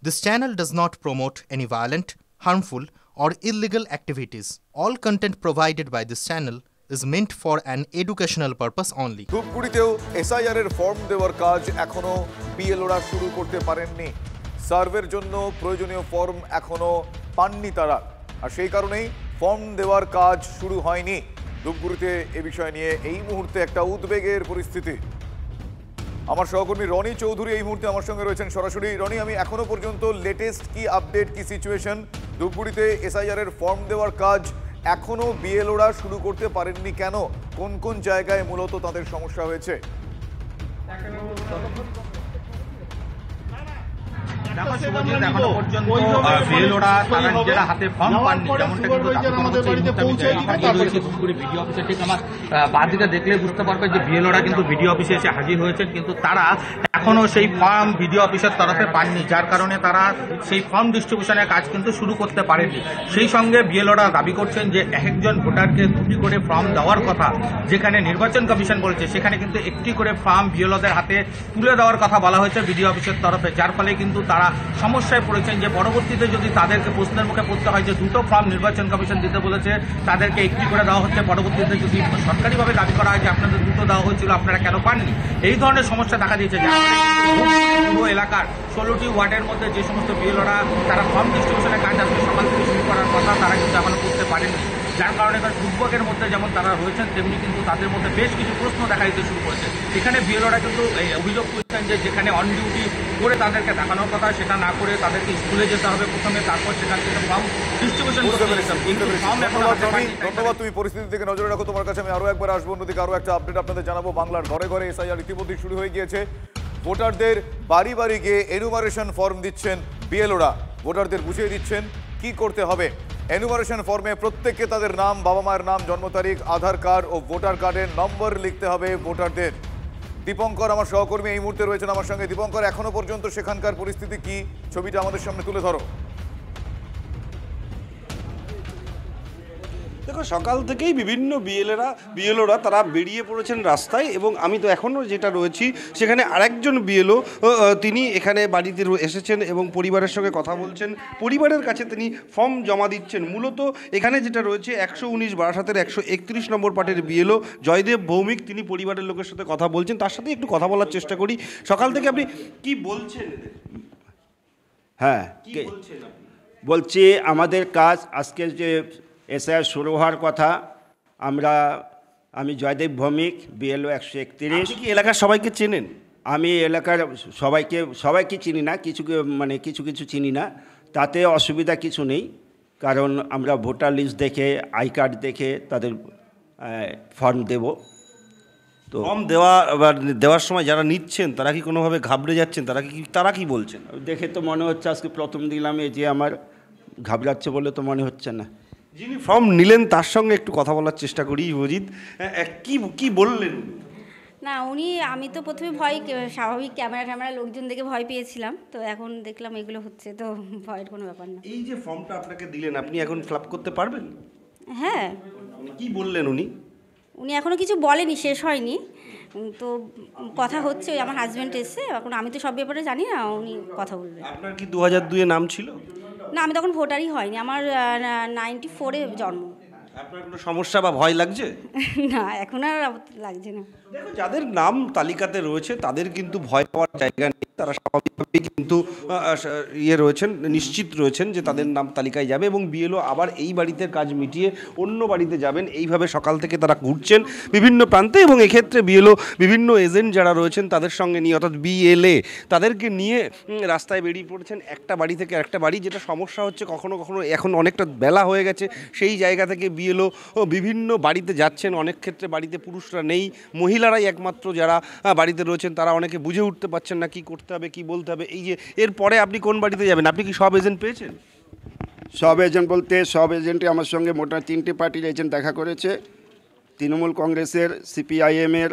This channel does not promote any violent, harmful, or illegal activities. All content provided by this channel is meant for an educational purpose only. ধূপগুড়িতেও SIR এর form দেওয়ার কাজ এখনো বিএলওরা শুরু করতে পারেননি। সার্ভের জন্য প্রয়োজনীয় ফর্ম এখনো পাননি তারা, আর সেই কারণেই ফর্ম দেওয়ার কাজ শুরু হয়নি। ধূপগুড়িতে এই বিষয় নিয়ে এই মুহূর্তে একটা উদ্বেগের পরিস্থিতি। আমার সহকর্মী রনি চৌধুরী এই মুহূর্তে আমার সঙ্গে রয়েছেন সরাসরি। রনি, আমি এখনো পর্যন্ত লেটেস্ট কি আপডেট, কি সিচুয়েশন? ধূপগুড়িতে এসআইআর এর ফর্ম দেওয়ার কাজ এখনো বিএলওরা শুরু করতে পারেননি কেন? কোন কোন জায়গায় মূলত তাদের সমস্যা হয়েছে? এখনো পর্যন্ত বিএলওরা তারা নিজেরা হাতে ফর্ম পাননি, যেমনটা কিন্তু ধূপগুড়ি বিডিও অফিসে। ঠিক আমার বাদিকে দেখলে বুঝতে পারবে যে বিএলওরা কিন্তু বিডিও অফিসে এসে হাজির হয়েছেন, কিন্তু তারা এখনো সেই ফর্ম বিডিও অফিসের তরফে পাননি, যার কারণে তারা সেই ফর্ম ডিস্ট্রিবিউশনের কাজ কিন্তু শুরু করতে পারেনি। সেই সঙ্গে বিএলওরা দাবি করছেন যে একজন ভোটারকে দুটি করে ফর্ম দেওয়ার কথা, যেখানে নির্বাচন কমিশন বলছে সেখানে কিন্তু একটি করে ফর্ম বিএলওদের হাতে তুলে দেওয়ার কথা বলা হয়েছে বিডিও অফিসের তরফে, যার ফলে কিন্তু তারা সমস্যায় পড়েছেন যে পরবর্তীতে যদি তাদেরকে প্রশ্নের মুখে পড়তে হয় যে দুটো ফর্ম নির্বাচন কমিশন দিতে বলেছে, তাদেরকে একটি করে দেওয়া হচ্ছে, পরবর্তীতে যদি সরকারিভাবে দাবি করা হয় যে আপনাদের দুটো দেওয়া হয়েছিল, আপনারা কেন পাননি, এই ধরনের সমস্যা দেখা দিয়েছে। পুরো এলাকার 16টি ওয়ার্ডের মধ্যে যে সমস্ত বিএলওরা তারা ফর্ম ডিস্ট্রিবিউশনের কাজ আজকে সকাল থেকে শুরু করার কথা, তারা কিন্তু এখনো করতে পারেননি, যার কারণে এবার দুর্ভোগের মধ্যে যেমন তারা রয়েছেন, তেমনি কিন্তু তাদের মধ্যে বেশ কিছু প্রশ্ন দেখা দিতে শুরু করেছে। এখানে বিএলওরা কিন্তু অভিযোগ করছেন যে যেখানে অন ডিউটি করে তাদেরকে দেখানোর কথা, সেটা না করে তাদেরকে স্কুলে যেতে হবে প্রথমে, তারপর সেখান থেকে ফর্ম ডিস্ট্রিবিউশন করতে হবে। ধন্যবাদ, তুমি পরিস্থিতি থেকে নজরে রাখো। তোমার কাছে আমি আরো একবার আসবো, অন্যদিকে আরো একটা আপডেট আপনাদের জানাবো। বাংলার ঘরে ঘরে এসআইআর ইতিমধ্যে শুরু হয়ে গিয়েছে। ভোটারদের বাড়ি বাড়ি গিয়ে এনুমারেশন ফর্ম দিচ্ছেন বিএলওরা, ভোটারদের বুঝিয়ে দিচ্ছেন কি করতে হবে। এনুমারেশন ফর্মে প্রত্যেককে তাদের নাম, বাবা মায়ের নাম, জন্ম তারিখ, আধার কার্ড ও ভোটার কার্ডের নম্বর লিখতে হবে ভোটারদের। দীপঙ্কর আমার সহকর্মী এই মুহূর্তে রয়েছেন আমার সঙ্গে। দীপঙ্কর, এখনো পর্যন্ত সেখানকার পরিস্থিতি কি, ছবিটা আমাদের সামনে তুলে ধরো। দেখো, সকাল থেকেই বিভিন্ন বিএলওরা তারা বেরিয়ে পড়েছেন রাস্তায়, এবং আমি তো এখনও যেটা রয়েছি সেখানে আরেকজন বিএলও তিনি এখানে বাড়িতে এসেছেন এবং পরিবারের সঙ্গে কথা বলছেন, পরিবারের কাছে তিনি ফর্ম জমা দিচ্ছেন। মূলত এখানে যেটা রয়েছে 119 বারাসাতের 131 নম্বর পার্টের বিএলও জয়দেব ভৌমিক, তিনি পরিবারের লোকের সাথে কথা বলছেন। তার সাথে একটু কথা বলার চেষ্টা করি। সকাল থেকে আপনি কি বলছেন? হ্যাঁ, বলছি আমাদের কাজ আজকে যে এসআইআর শুরু হওয়ার কথা, আমি জয়দেব ভৌমিক, বিএলও 131। কি এলাকার সবাইকে চেনেন? আমি এলাকার সবাইকে চিনি না, কিছু চিনি না, তাতে অসুবিধা কিছু নেই, কারণ আমরা ভোটার লিস্ট দেখে, আই কার্ড দেখে তাদের ফর্ম দেব। তো ফর্ম দেওয়ার সময় যারা নিচ্ছেন তারা কি কোনোভাবে ঘাবড়ে যাচ্ছেন? তারা কি বলছেন? দেখে তো মনে হচ্ছে আজকে প্রথম দিলাম, এই যে আমার ঘাবড়াচ্ছে বলে তো মনে হচ্ছে না। যিনি ফর্ম নিলেন তার সঙ্গে একটু কথা বলার চেষ্টা করি। অজিত, কি বললেন? না, আমি তো প্রথমে স্বাভাবিক ক্যামেরা লোকজন দেখে ভয় পেয়েছিলাম, তো এখন দেখলাম এগুলো হচ্ছে, তো ভয়ের কোনো ব্যাপার না। এই যে ফর্মটা আপনাকে দিলেন, আপনি এখন ফিল আপ করতে পারবেন? হ্যাঁ। কি বললেন উনি? এখনও কিছু বলেনি, শেষ হয়নি, তো কথা হচ্ছে। ওই আমার হাজব্যান্ড এসছে, এখন আমি তো সব ব্যাপারে জানি না, উনি কথা বলবেন। আপনার কি 2002-এ নাম ছিল? না, আমি তখন ভোটারই হয়নি, আমার 94-এ জন্ম। আপনার কোনো সমস্যা বা ভয় লাগছে? না, এখন আর লাগছে না। দেখো, যাদের নাম তালিকাতে রয়েছে তাদের কিন্তু ভয় পাওয়ার জায়গা নেই, তারা স্বাভাবিকভাবেই কিন্তু রয়েছেন, নিশ্চিত রয়েছেন যে তাদের নাম তালিকায় যাবে, এবং বিএলও আবার এই বাড়িতে কাজ মিটিয়ে অন্য বাড়িতে যাবেন। এইভাবে সকাল থেকে তারা ঘুরছেন বিভিন্ন প্রান্তে, এবং এক্ষেত্রে বিএলও বিভিন্ন এজেন্ট যারা রয়েছেন তাদের সঙ্গে নিয়ে, অর্থাৎ বিএলএ, তাদেরকে নিয়ে রাস্তায় বেরিয়ে পড়েছেন একটা বাড়ি থেকে একটা বাড়ি। যেটা সমস্যা হচ্ছে, কখনো এখন অনেকটা বেলা হয়ে গেছে, সেই জায়গা থেকে বিএলও বিভিন্ন বাড়িতে যাচ্ছেন। অনেক ক্ষেত্রে বাড়িতে পুরুষরা নেই, মহিলারাই একমাত্র যারা বাড়িতে রয়েছেন, তারা অনেকে বুঝে উঠতে পারছেন না কি করতে হবে, কি বলতে হবে। এই যে এরপরে আপনি কোন বাড়িতে যাবেন? আপনি কি সব এজেন্ট পেয়েছেন? সব এজেন্ট বলতে সব এজেন্টই আমার সঙ্গে মোটা 3টে পার্টির এজেন্ট দেখা করেছে, তৃণমূল কংগ্রেসের, সিপিআইএমের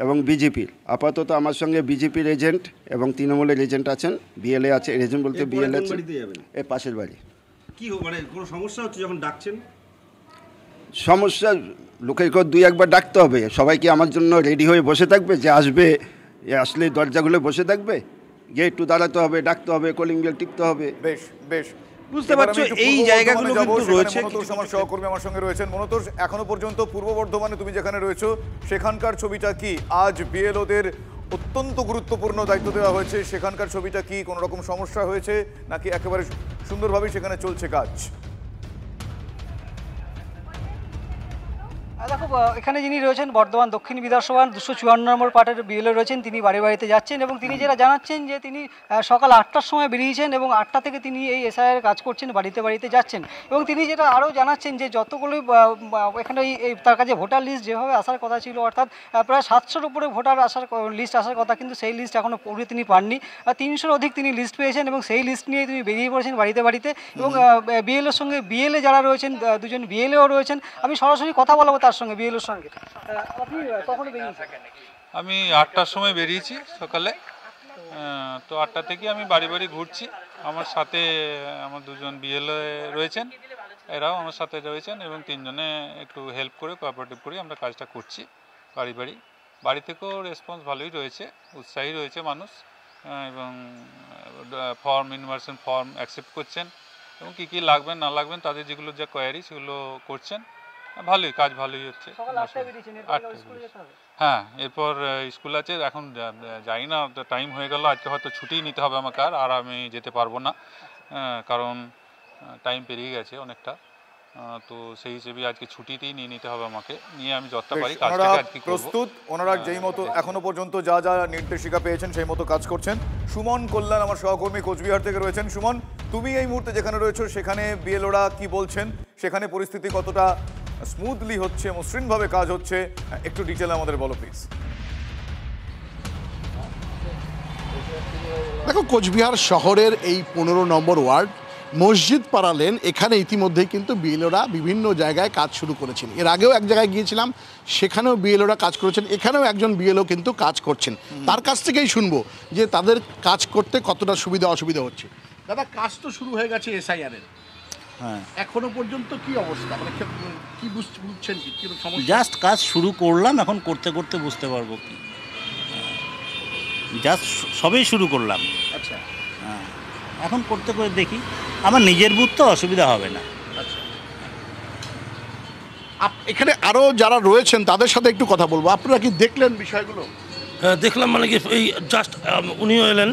এবং বিজেপির। আপাতত আমার সঙ্গে বিজেপির এজেন্ট এবং তৃণমূলের এজেন্ট আছেন, বিএলএ আছে। এজেন্ট বলতে বিএলএ আছে, এ পাশের বাড়ি। কি কোনো সমস্যা হচ্ছে যখন ডাকছেন? সমস্যা, লোকের 2-1বার ডাকতে হবে। সবাই কি আমার জন্য রেডি হয়ে বসে থাকবে যে আসবে, আসলে দরজাগুলো বসে থাকবে? গিয়ে একটু দাঁড়াতে হবে, ডাকতে হবে, কলিং বেল টিপতে হবে। বেশ বেশ, বুঝতে এবার পারছো আমি একটু এই পূর্ব জায়গাগুলো বর্ধমানে যাবো, কিন্তু সেখানে রয়েছে মনোতোষ আমার সহকর্মী আমার সঙ্গে রয়েছেন। মনোতোষ, এখনো পর্যন্ত পূর্ব বর্ধমানে তুমি যেখানে রয়েছো সেখানকার ছবিটা কি? আজ বিএলওদের অত্যন্ত গুরুত্বপূর্ণ দায়িত্ব দেওয়া হয়েছে, সেখানকার ছবিটা কি? কোনো রকম সমস্যা হয়েছে নাকি একেবারে সুন্দরভাবেই সেখানে চলছে কাজ? দেখো, এখানে যিনি রয়েছেন বর্ধমান দক্ষিণ বিধানসভার 254 নম্বর পার্টের বিএলও রয়েছেন, তিনি বাড়ি বাড়িতে যাচ্ছেন এবং তিনি যেটা জানাচ্ছেন যে তিনি সকাল 8টার সময় বেরিয়েছেন এবং 8টা থেকে তিনি এই এসআইআর কাজ করছেন, বাড়িতে বাড়িতে যাচ্ছেন। এবং তিনি যেটা আরও জানাচ্ছেন যে যতগুলো এখানে তার কাছে ভোটার লিস্ট যেভাবে আসার কথা ছিল, অর্থাৎ প্রায় 700-র উপরে ভোটার লিস্ট আসার কথা, কিন্তু সেই লিস্ট এখনও পুরো তিনি পাননি। 300-র অধিক তিনি লিস্ট পেয়েছেন এবং সেই লিস্ট নিয়ে তিনি বেরিয়ে পড়েছেন বাড়িতে বাড়িতে। এবং বিএলওর সঙ্গে বিএলএ যারা রয়েছেন, দুজন বিএলএও রয়েছেন, আমি সরাসরি কথা বলবো তার সঙ্গে, বিএলওর সঙ্গে। আপনি কখন বেরিয়েছেন? আমি 8টার সময় বেরিয়েছি সকালে। তো 8টা থেকে আমি বাড়ি বাড়ি ঘুরছি। আমার সাথে আমার দুজন বিএলও রয়েছেন, এরাও আমার সাথে রয়েছেন এবং তিনজনে একটু হেল্প করে কোঅপারেটিভ করে আমরা কাজটা করছি বাড়ি বাড়ি। বাড়ি থেকেও রেসপন্স ভালোই রয়েছে, উৎসাহী রয়েছে মানুষ এবং ফর্ম ইনভার্সন ফর্ম অ্যাকসেপ্ট করছেন এবং কী কী লাগবেন না লাগবেন তাদের যেগুলো যা কোয়ারি সেগুলো করছেন। ভালোই কাজ, ভালোই হচ্ছে। হ্যাঁ, এরপর স্কুল আছে, এখন যাই না, টাইম হয়ে গেল, আজকে হয়তো ছুটি নিতে হবে আমাকে, আর আমি যেতে পারবো না কারণ টাইম পেরিয়ে গেছে অনেকটা। তো সেই হিসেবে আজকে ছুটিতেই নিয়ে নিতে হবে আমাকে, নিয়ে আমি যতটা পারি কাজটাকে আজকে করব। প্রস্তুত ওনারা যেই মতো এখনো পর্যন্ত যা যা নির্দেশিকা পেয়েছেন সেই মতো কাজ করছেন। সুমন কল্যাণ আমার সহকর্মী কোচবিহার থেকে রয়েছেন। সুমন, তুমি এই মুহূর্তে যেখানে রয়েছো সেখানে বিএলওরা কি বলছেন, সেখানে পরিস্থিতি কতটা স্মুথলি হচ্ছে, মসৃণভাবে কাজ হচ্ছে, একটু ডিটেল আমাদের বলো প্লিজ। দেখো, কোচবিহার শহরের এই 15 নম্বর ওয়ার্ড মসজিদ পাড়া লেন, এখানে ইতিমধ্যেই কিন্তু বিএলওরা বিভিন্ন জায়গায় কাজ শুরু করেছেন। এর আগেও এক জায়গায় গিয়েছিলাম, সেখানেও বিএলওরা কাজ করেছেন, এখানেও একজন বিএলও কিন্তু কাজ করছেন। তার কাছ থেকেই শুনবো যে তাদের কাজ করতে কতটা সুবিধা অসুবিধা হচ্ছে। দাদা, কাজ তো শুরু হয়ে গেছে এসআইআর-এর, হ্যাঁ, এখনো পর্যন্ত কি অবস্থা, মানে কি বুঝছেন, কি সমস্যা? জাস্ট কাজ শুরু করলাম, এখন করতে করতে বুঝতে পারবো কি, জাস্ট সবেই শুরু করলাম। আচ্ছা, হ্যাঁ, এখন করতে করে দেখি, আমার নিজের বুথ তো অসুবিধা হবে না। আচ্ছা, এখানে আরও যারা রয়েছেন তাদের সাথে একটু কথা বলবো। আপনারা কি দেখলেন বিষয়গুলো? হ্যাঁ, দেখলাম, মানে কি এই জাস্ট উনিও এলেন,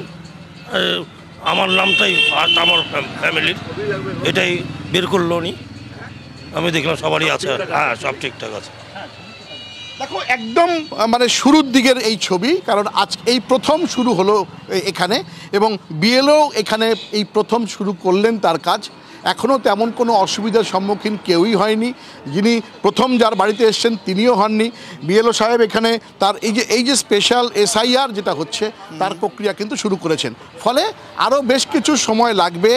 আমার নামটাই আর আমার ফ্যামিলির এটাই বের করলো উনি, আমি দেখলাম সবারই আছে, হ্যাঁ সব ঠিকঠাক আছে। দেখো, একদম মানে শুরুর দিকের এই ছবি, কারণ আজ এই প্রথম শুরু হলো এখানে এবং বিএলও এখানে এই প্রথম শুরু করলেন তার কাজ। এখনও তেমন কোনো অসুবিধার সম্মুখীন কেউই হয়নি। যিনি প্রথম যার বাড়িতে এসছেন তিনিও হননি। বিএলও সাহেব এখানে তার এই যে স্পেশাল এসআইআর যেটা হচ্ছে তার প্রক্রিয়া কিন্তু শুরু করেছেন। ফলে আরও বেশ কিছু সময় লাগবে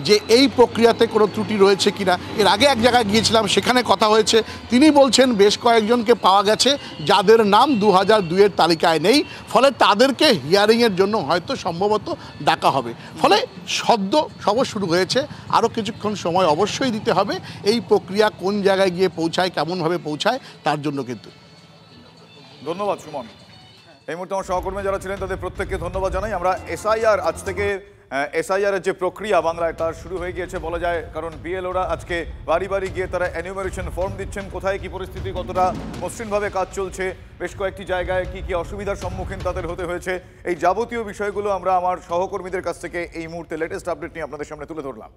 যে এই প্রক্রিয়াতে কোনো ত্রুটি রয়েছে কিনা। এর আগে এক জায়গায় গিয়েছিলাম, সেখানে কথা হয়েছে, তিনি বলছেন বেশ কয়েকজনকে পাওয়া গেছে যাদের নাম 2002-এর তালিকায় নেই, ফলে তাদেরকে হিয়ারিংয়ের জন্য হয়তো সম্ভবত ডাকা হবে। ফলে সদ্য সব শুরু হয়েছে, আরও কিছুক্ষণ সময় অবশ্যই দিতে হবে এই প্রক্রিয়া কোন জায়গায় গিয়ে পৌঁছায়, কেমনভাবে পৌঁছায় তার জন্য। কিন্তু ধন্যবাদ সুমন। এই মুহূর্তে আমার সহকর্মী যারা ছিলেন তাদের প্রত্যেককে ধন্যবাদ জানাই। আমরা এসআইআর, আজ থেকে এসআইআর-এর যে প্রক্রিয়া বাংলায় তার শুরু হয়ে গিয়েছে বলা যায়, কারণ বিএলওরা আজকে বাড়ি বাড়ি গিয়ে তারা এনিউমারেশন ফর্ম দিচ্ছেন, কোথায় কি পরিস্থিতি, কতটা মসৃণভাবে কাজ চলছে, বেশ কয়েকটি জায়গায় কি কি অসুবিধার সম্মুখীন তাদের হতে হয়েছে, এই যাবতীয় বিষয়গুলো আমরা আমার সহকর্মীদের কাছ থেকে এই মুহূর্তে লেটেস্ট আপডেট নিয়ে আপনাদের সামনে তুলে ধরলাম।